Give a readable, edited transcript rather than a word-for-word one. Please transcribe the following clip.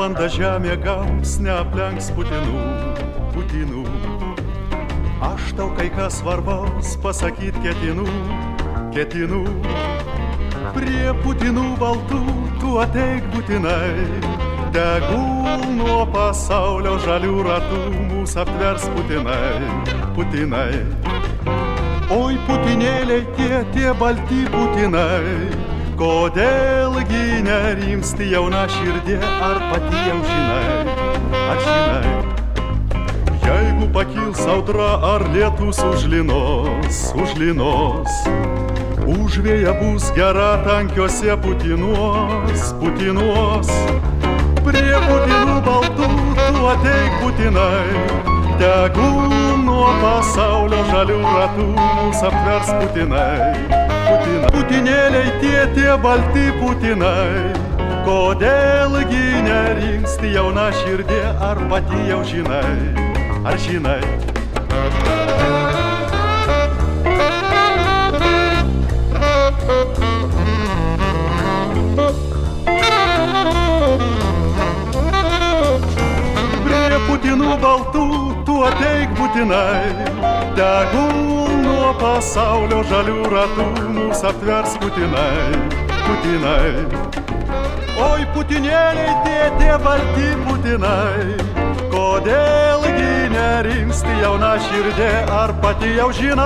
valanda žemė gaus, neaplenks putinų. Aš tau kai kas svarbaus pasakyt ketinu. Prie putinų baltų tu ateik būtinai, tegul nuo pasaulio žalių ratų mūs aptvers putinai. Oi putinėliai tie balti putinai, kodėlgi nerimsti jauna širdė, ar pati jau žinai? Jeigu pakils audra ar lietus užlinos, užvėja bus gera tankiuose putinuos. Prie putinų baltų tu ateik būtinai, tegul nuo pasaulio žalių ratų mūs aptvers putinai. Putinėliai tie balti putinai, kodėlgi nerimsti jauna širdė, ar pati jau žinai? Prie putinų baltų tu ateik būtinai, tegul nuo pasaulio žalių ratų mūs aptvers putinai. Oi putinėliai tie balti putinai, kodėlgi nerimsti jauna širdė, ar pati jau žinai?